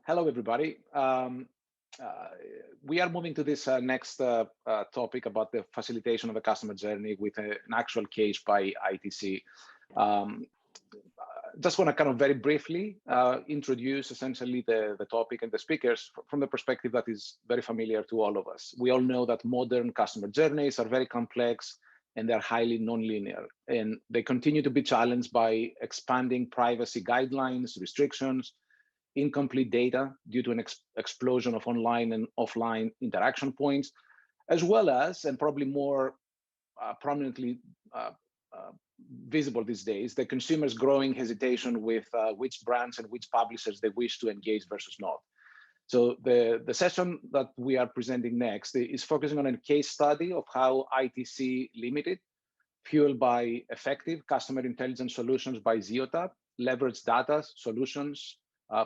Hello, everybody. We are moving to this next topic about the facilitation of a customer journey with an actual case by ITC. Just want to kind of very briefly introduce essentially the topic and the speakers from the perspective that is very familiar to all of us. We all know that modern customer journeys are very complex and they're highly nonlinear, and they continue to be challenged by expanding privacy guidelines, restrictions, incomplete data due to an explosion of online and offline interaction points, as well as, and probably more prominently visible these days, the consumer's growing hesitation with which brands and which publishers they wish to engage versus not. So the session that we are presenting next is focusing on a case study of how ITC Limited, fueled by effective customer intelligence solutions by Zeotap, leverage data solutions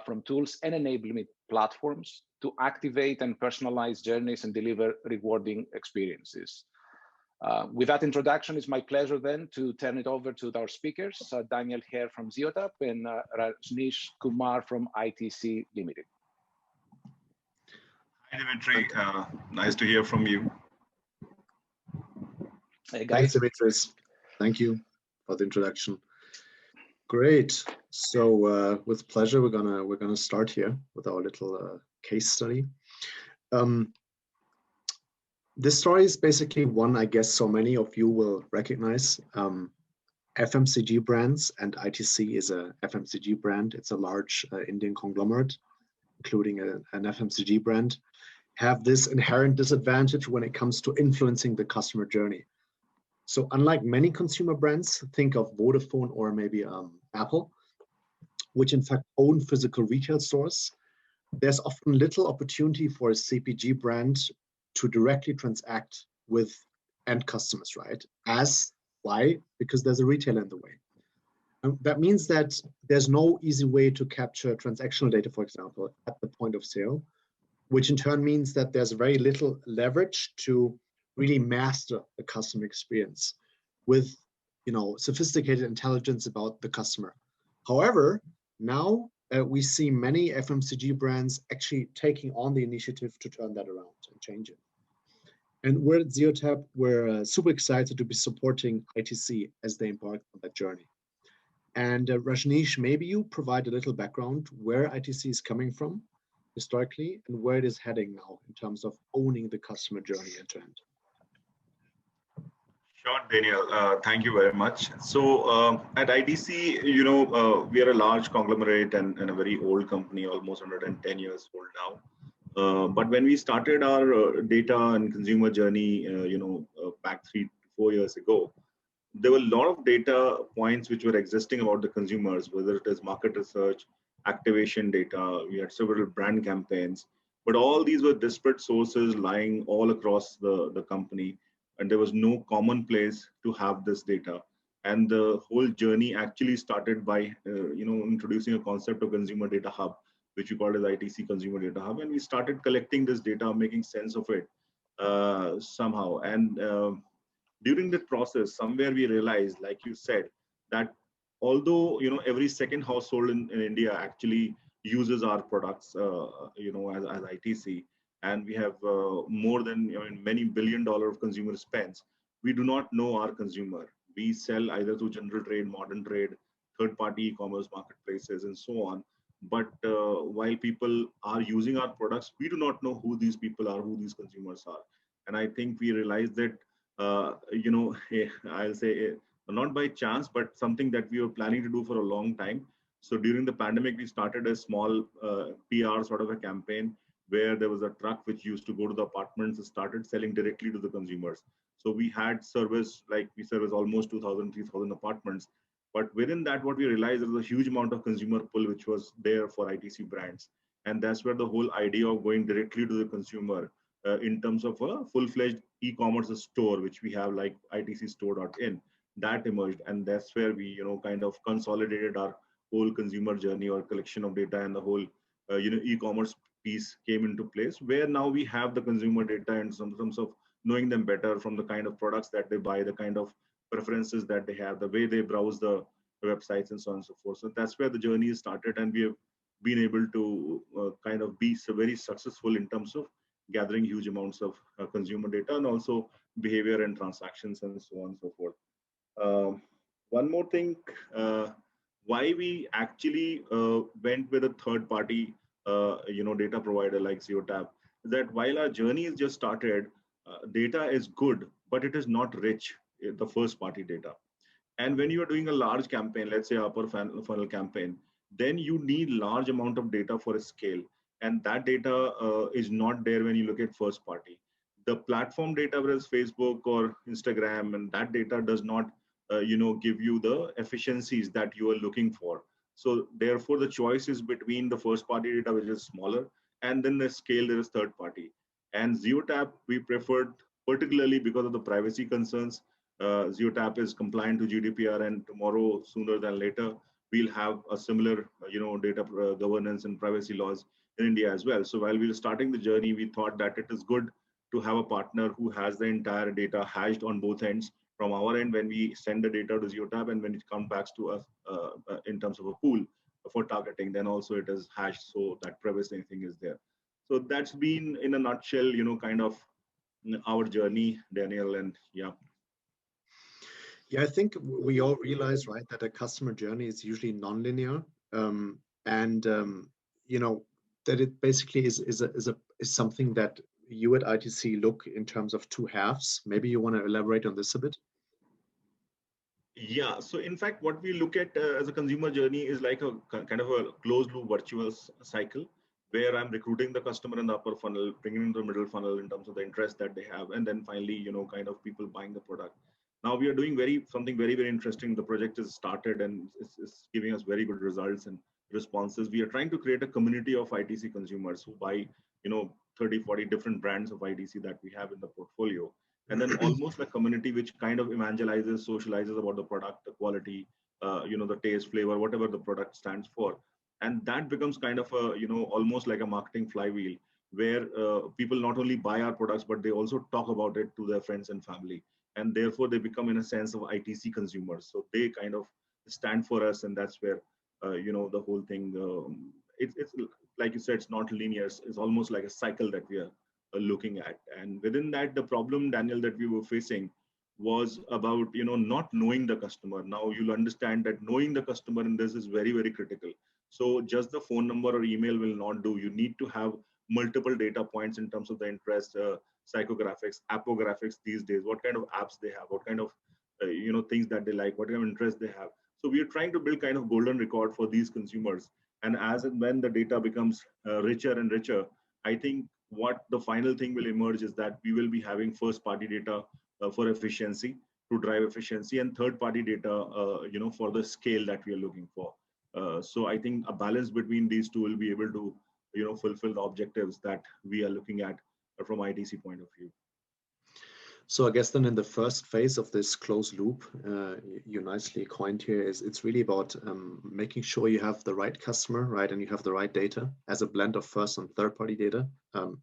from tools and enablement platforms to activate and personalize journeys and deliver rewarding experiences. With that introduction, it's my pleasure then to turn it over to our speakers, Daniel Heer from Zeotap and Rajnish Kumar from ITC Limited. Hi, Dimitri. Nice to hear from you. Hey, guys. Thanks, Dimitris. Thank you for the introduction. Great. So with pleasure, we're gonna start here with our little case study. This story is basically one I guess so many of you will recognize. FMCG brands, and ITC is a FMCG brand. It's a large Indian conglomerate, including an FMCG brand, have this inherent disadvantage when it comes to influencing the customer journey. So unlike many consumer brands, think of Vodafone or maybe Apple, which in fact own physical retail stores, there's often little opportunity for a CPG brand to directly transact with end customers, right? Why? Because there's a retailer in the way. And that means that there's no easy way to capture transactional data, for example, at the point of sale, which in turn means that there's very little leverage to really master the customer experience with, sophisticated intelligence about the customer. However, now we see many FMCG brands actually taking on the initiative to turn that around and change it. And we're at Zeotap, we're super excited to be supporting ITC as they embark on that journey. And Rajnish, maybe you provide a little background where ITC is coming from historically and where it is heading now in terms of owning the customer journey end to end. Sure, Daniel. Thank you very much. So at ITC, we are a large conglomerate and a very old company, almost 110 years old now. But when we started our data and consumer journey, back 3 to 4 years ago, there were a lot of data points which were existing about the consumers, whether it is market research, activation data, we had several brand campaigns, but all these were disparate sources lying all across the company, and there was no common place to have this data. And the whole journey actually started by, introducing a concept of consumer data hub, which we called as ITC Consumer Data Hub, and we started collecting this data, making sense of it somehow. And during that process, somewhere we realized, like you said, that although every second household in India actually uses our products, as ITC, and we have more than many $1 billion of consumer spends, we do not know our consumer. We sell either through general trade, modern trade, third-party e-commerce marketplaces, and so on. But while people are using our products, we do not know who these people are, who these consumers are. And I think we realized that, I'll say not by chance, but something that we were planning to do for a long time. So during the pandemic, we started a small PR sort of a campaign where there was a truck which used to go to the apartments and started selling directly to the consumers. So we had service, like we service almost 2,000, 3,000 apartments. But within that, what we realized there was a huge amount of consumer pull which was there for ITC brands. And that's where the whole idea of going directly to the consumer in terms of a full-fledged e-commerce store, which we have like itcstore.in, that emerged. And that's where we, kind of consolidated our whole consumer journey or collection of data, and the whole, e-commerce piece came into place, where now we have the consumer data in terms of knowing them better from the kind of products that they buy, the kind of preferences that they have, the way they browse the websites, and so on and so forth. So that's where the journey started, and we have been able to kind of be very successful in terms of gathering huge amounts of consumer data and also behavior and transactions and so on and so forth. Um, One more thing, why we actually went with a third party, data provider like Zeotap, is that while our journey is just started, data is good, but it is not rich, the first party data. And when you are doing a large campaign, let's say upper funnel campaign, then you need large amount of data for a scale. And that data is not there when you look at first party. The platform data, whereas Facebook or Instagram, and that data does not, give you the efficiencies that you are looking for. So therefore, the choice is between the first party data, which is smaller, and then the scale there is third party. And Zeotap we preferred particularly because of the privacy concerns. Zeotap is compliant to GDPR, and tomorrow, sooner than later, we'll have a similar, data governance and privacy laws in India as well. So while we were starting the journey, we thought that it is good to have a partner who has the entire data hashed on both ends. From our end, when we send the data to Zeotap, and when it comes back to us in terms of a pool for targeting, then also it is hashed so that privacy thing is there. So that's been in a nutshell, kind of our journey, Daniel, and yeah. Yeah, I think we all realize, right, that a customer journey is usually nonlinear, and that it basically is something that you at ITC look in terms of two halves. Maybe you want to elaborate on this a bit. Yeah, so in fact, what we look at as a consumer journey is like a kind of a closed loop virtuous cycle where I'm recruiting the customer in the upper funnel, bringing in the middle funnel in terms of the interest that they have, and then finally, kind of people buying the product. Now we are doing something very interesting. The project is started and it's giving us very good results and responses. We are trying to create a community of ITC consumers who buy, 30, 40 different brands of ITC that we have in the portfolio, and then almost like community which kind of evangelizes, socializes about the product, the quality, the taste, flavor, whatever the product stands for. And that becomes kind of a, almost like a marketing flywheel where people not only buy our products, but they also talk about it to their friends and family. And therefore they become in a sense of ITC consumers. So they kind of stand for us. And that's where, the whole thing, it's like you said, it's not linear. It's almost like a cycle that we are looking at. And within that, the problem, Daniel, that we were facing was about not knowing the customer. Now you'll understand that knowing the customer in this is very critical. So just the phone number or email will not do. You need to have multiple data points in terms of the interest, psychographics, appographics these days, what kind of apps they have, what kind of things that they like, what kind of interest they have. So we are trying to build kind of golden record for these consumers. And as and when the data becomes richer and richer, I think what the final thing will emerge is that we will be having first party data for efficiency, to drive efficiency, and third party data for the scale that we are looking for. So I think a balance between these two will be able to fulfill the objectives that we are looking at from ITC point of view. So I guess then in the first phase of this closed loop, you nicely coined here, is it's really about making sure you have the right customer, right, and you have the right data as a blend of first and third party data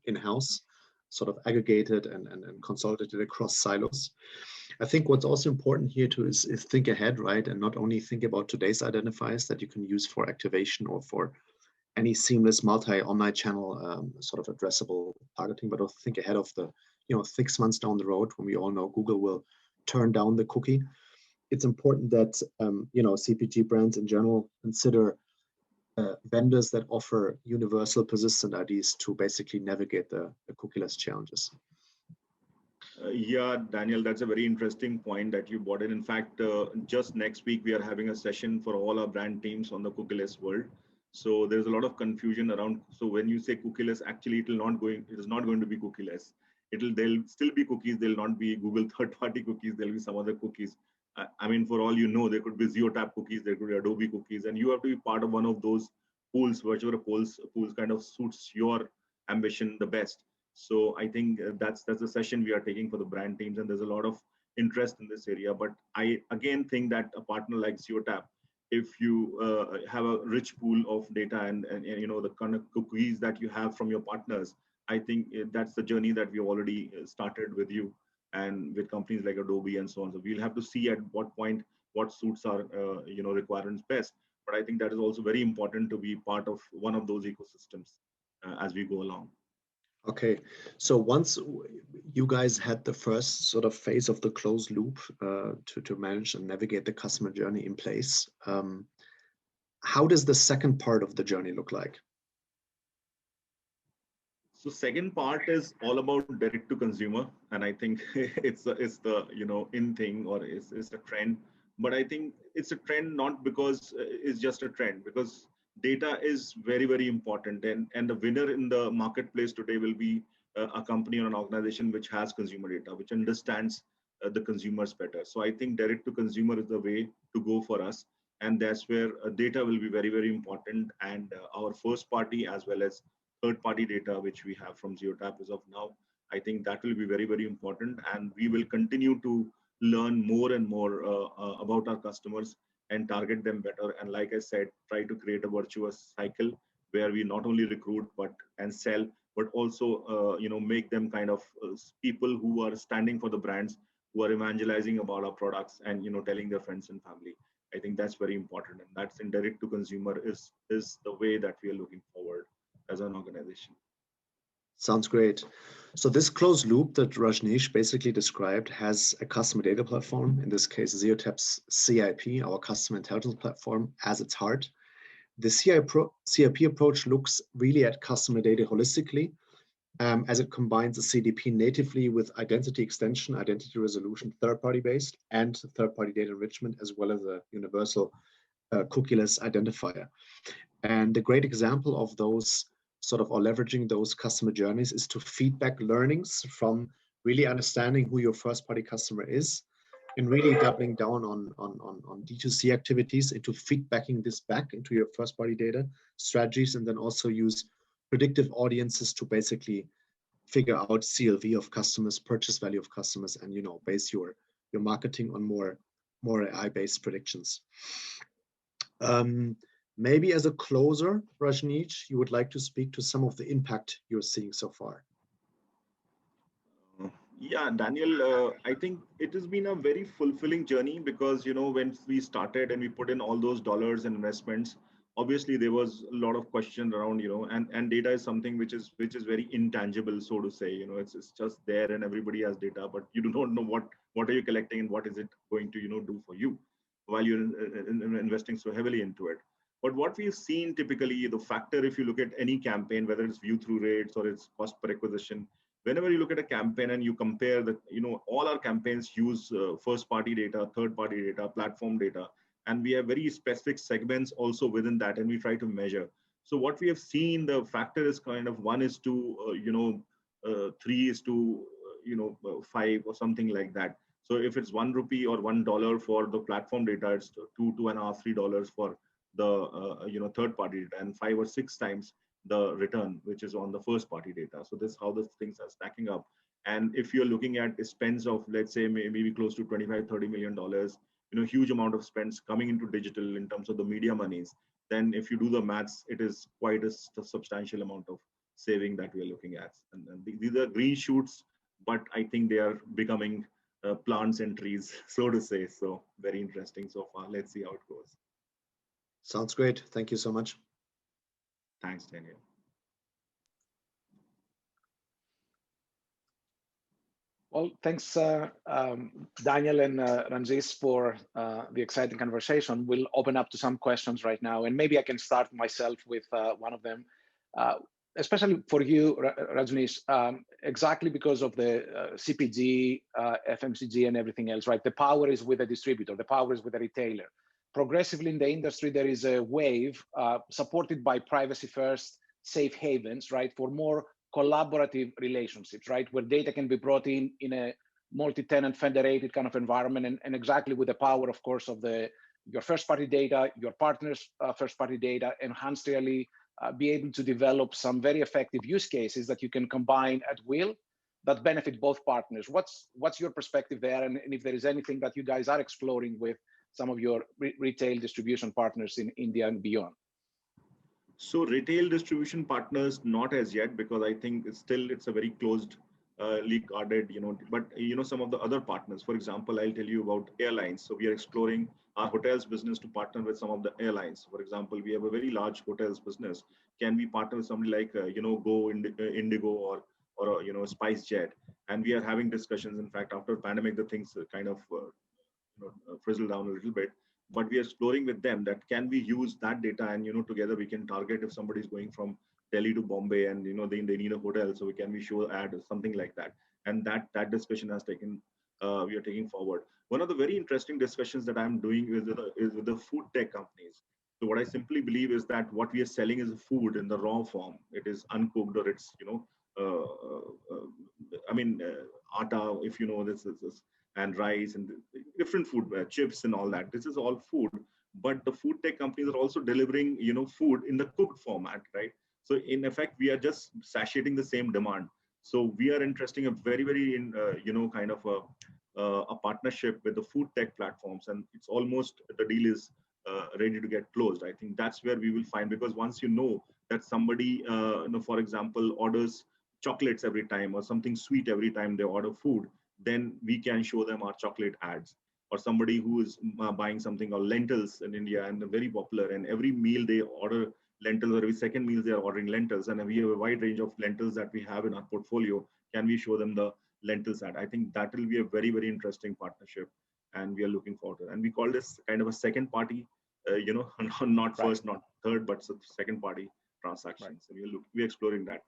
in-house, sort of aggregated and consolidated across silos. I think what's also important here too is think ahead, right, and not only think about today's identifiers that you can use for activation or for any seamless multi-omni-channel sort of addressable targeting, but also think ahead of the 6 months down the road when we all know Google will turn down the cookie. It's important that CPG brands in general consider vendors that offer universal persistent IDs to basically navigate the cookieless challenges. Yeah, Daniel, that's a very interesting point that you brought in. In fact, just next week, we are having a session for all our brand teams on the cookieless world. So there's a lot of confusion around. So when you say cookieless, actually, it is not going to be cookieless. There'll still be cookies. There'll not be Google third-party cookies. There'll be some other cookies. I mean, for all you know, there could be Zeotap cookies, there could be Adobe cookies, and you have to be part of one of those pools, whichever pools kind of suits your ambition the best. So I think that's the session we are taking for the brand teams, and there's a lot of interest in this area. But I again think that a partner like Zeotap, if you have a rich pool of data and the kind of cookies that you have from your partners, I think that's the journey that we already started with you and with companies like Adobe and so on. So we'll have to see at what point what suits our requirements best. But I think that is also very important to be part of one of those ecosystems as we go along. Okay, so once you guys had the first sort of phase of the closed loop to manage and navigate the customer journey in place, how does the second part of the journey look like? So second part is all about direct to consumer, and I think it's the in thing, or it's a trend. But I think it's a trend not because it's just a trend, because data is very important, and the winner in the marketplace today will be a company or an organization which has consumer data, which understands the consumers better. So I think direct to consumer is the way to go for us, and that's where data will be very important, and our first party as well as third-party data which we have from Zeotap as of now. I think that will be very important, and we will continue to learn more and more about our customers and target them better. And like I said, try to create a virtuous cycle where we not only recruit and sell, but also make them kind of people who are standing for the brands, who are evangelizing about our products, and telling their friends and family. I think that's very important, and that's in direct to consumer is the way that we are looking forward as an organization. Sounds great. So this closed loop that Rajnish basically described has a customer data platform, in this case Zeotap's CIP, our customer intelligence platform, as its heart. The CIP approach looks really at customer data holistically, as it combines a CDP natively with identity extension, identity resolution, third-party based, and third-party data enrichment, as well as a universal cookieless identifier. And a great example of those or leveraging those customer journeys is to feedback learnings from really understanding who your first party customer is, and really doubling down on D2C activities into feedbacking this back into your first party data strategies, and then also use predictive audiences to basically figure out CLV of customers, purchase value of customers, and base your marketing on more AI-based predictions. Maybe as a closer, Rajnish, you would like to speak to some of the impact you're seeing so far. Yeah, Daniel, I think it has been a very fulfilling journey, because when we started and we put in all those dollars and investments, obviously there was a lot of question around, and data is something which is very intangible, so to say. It's just there, and everybody has data, but you do not know what are you collecting and what is it going to do for you while you're investing so heavily into it. But what we've seen typically, the factor, if you look at any campaign, whether it's view through rates or it's cost per acquisition, whenever you look at a campaign and you compare that, all our campaigns use first party data, third party data, platform data, and we have very specific segments also within that, and we try to measure. So what we have seen, the factor is kind of 1:3:5 or something like that. So if it's 1 rupee or $1 for the platform data, it's $2.5, $3 for the third party data, and 5 or 6 times the return which is on the first party data. So this is how the things are stacking up. And if you're looking at spends of, let's say, maybe close to $25-30 million, huge amount of spends coming into digital in terms of the media monies, then if you do the maths, it is quite a substantial amount of saving that we are looking at. And these are green shoots, but I think they are becoming plants and trees, so to say. So very interesting so far. Let's see how it goes. Sounds great. Thank you so much. Thanks, Daniel. Well, thanks, Daniel and Rajnish, for the exciting conversation. We'll open up to some questions right now, and maybe I can start myself with one of them, especially for you, Rajnish, exactly because of the CPG, FMCG, and everything else, right? The power is with the distributor, the power is with the retailer. Progressively in the industry, there is a wave supported by privacy first safe havens, right, for more collaborative relationships, right, where data can be brought in a multi-tenant federated kind of environment, and exactly with the power, of course, of your first party data, your partner's first party data, enhanced really be able to develop some very effective use cases that you can combine at will that benefit both partners. What's your perspective there, and if there is anything that you guys are exploring with some of your retail distribution partners in India and beyond? So retail distribution partners, not as yet, because I think it's a very closed guarded, but some of the other partners. For example, I'll tell you about airlines. So we are exploring our hotels business to partner with some of the airlines. For example, we have a very large hotels business. Can we partner with somebody like Go, Indigo, or SpiceJet? And we are having discussions. In fact, after pandemic, the things kind of frizzle down a little bit. But we are exploring with them that can we use that data, and together we can target if somebody is going from Delhi to Bombay, and they need a hotel, so can we show ad or something like that. And that discussion has taken we are taking forward. One of the very interesting discussions that I'm doing is with the food tech companies. So what I simply believe is that what we are selling is food in the raw form. It is uncooked, or it's atta, if you know this, and rice and different food, chips and all that. This is all food, but the food tech companies are also delivering food in the cooked format, right? So in effect, we are just satiating the same demand. So we are interested in a very kind of a partnership with the food tech platforms, and it's almost the deal is ready to get closed. I think that's where we will find, because once that somebody, for example, orders chocolates every time or something sweet every time they order food, then we can show them our chocolate ads. Or somebody who is buying something or lentils in India, and very popular, and every meal they order lentils, or every second meal they are ordering lentils, and we have a wide range of lentils that we have in our portfolio. Can we show them the lentils ad? I think that will be a very interesting partnership, and we are looking forward to it. And we call this kind of a second party, not first, not third, but second party transactions. Right. So we're exploring that.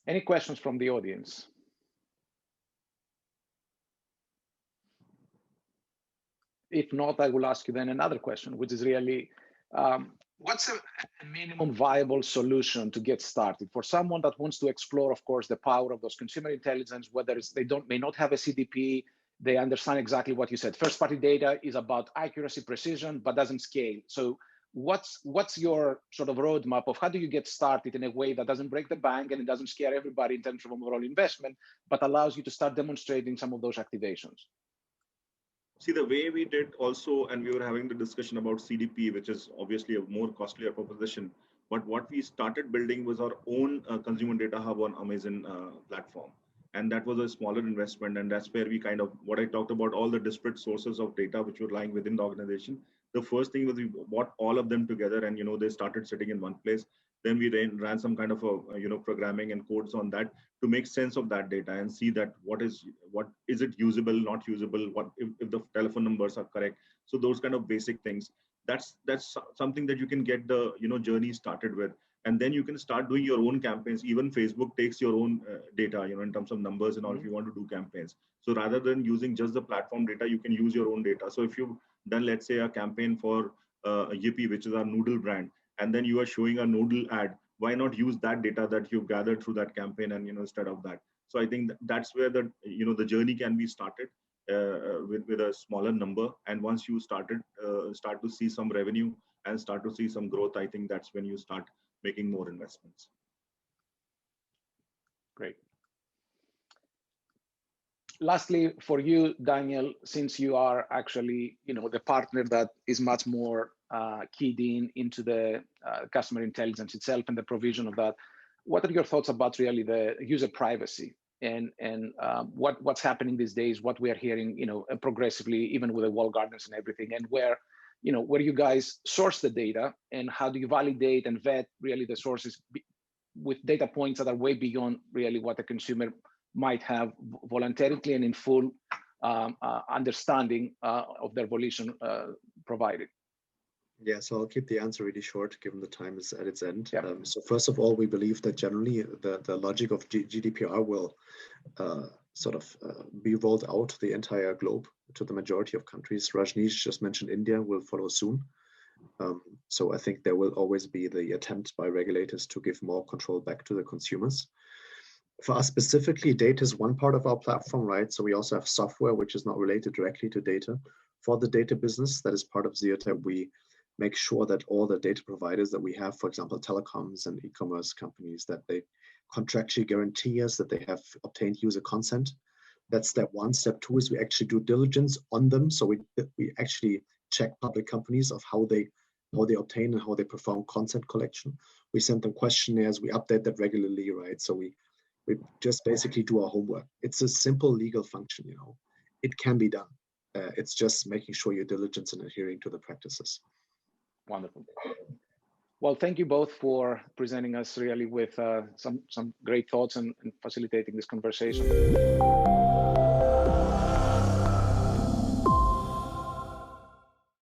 Any questions from the audience? If not, I will ask you then another question, which is really, what's a minimum viable solution to get started for someone that wants to explore, of course, the power of those consumer intelligence, whether it's may not have a CDP, they understand exactly what you said. First-party data is about accuracy, precision, but doesn't scale. So what's your sort of roadmap of how do you get started in a way that doesn't break the bank and it doesn't scare everybody in terms of overall investment, but allows you to start demonstrating some of those activations? See, the way we did also, and we were having the discussion about CDP, which is obviously a more costlier proposition. But what we started building was our own consumer data hub on Amazon platform. And that was a smaller investment. And that's where we kind of, what I talked about, all the disparate sources of data which were lying within the organization. The first thing was we brought all of them together, and they started sitting in one place. Then we ran some kind of a programming and codes on that to make sense of that data and see that what is it usable, not usable, what if the telephone numbers are correct. So those kind of basic things. That's something that you can get the journey started with, and then you can start doing your own campaigns. Even Facebook takes your own data, in terms of numbers and all, if you want to do campaigns. So rather than using just the platform data, you can use your own data. So if you've done, let's say, a campaign for Yippee, which is our noodle brand, and then you are showing a noodle ad, why not use that data that you've gathered through that campaign, and instead of that. So I think that's where the the journey can be started with a smaller number. And once you start to see some revenue and start to see some growth, I think that's when you start making more investments. Great. Lastly, for you, Daniel, since you are actually the partner that is much more keyed into the customer intelligence itself and the provision of that, what are your thoughts about really the user privacy and what's happening these days, what we are hearing progressively, even with the walled gardens and everything, and where you guys source the data, and how do you validate and vet really the sources with data points that are way beyond really what the consumer might have voluntarily and in full understanding of their volition provided? Yeah, so I'll keep the answer really short, given the time is at its end. Yep. So first of all, we believe that generally the logic of GDPR will be rolled out to the entire globe, to the majority of countries. Rajnish just mentioned India will follow soon. So I think there will always be the attempt by regulators to give more control back to the consumers. For us specifically, data is one part of our platform, right? So we also have software which is not related directly to data. For the data business that is part of Zeotap, we make sure that all the data providers that we have, for example, telecoms and e-commerce companies, that they contractually guarantee us that they have obtained user consent. That's step one. Step two is we actually do diligence on them. So we actually check public companies of how they how they obtain and how they perform content collection. We send them questionnaires, we update that regularly, right? So we just basically do our homework. It's a simple legal function, you know. It can be done. It's just making sure you're diligent and adhering to the practices. Wonderful. Well, thank you both for presenting us really with some great thoughts and facilitating this conversation.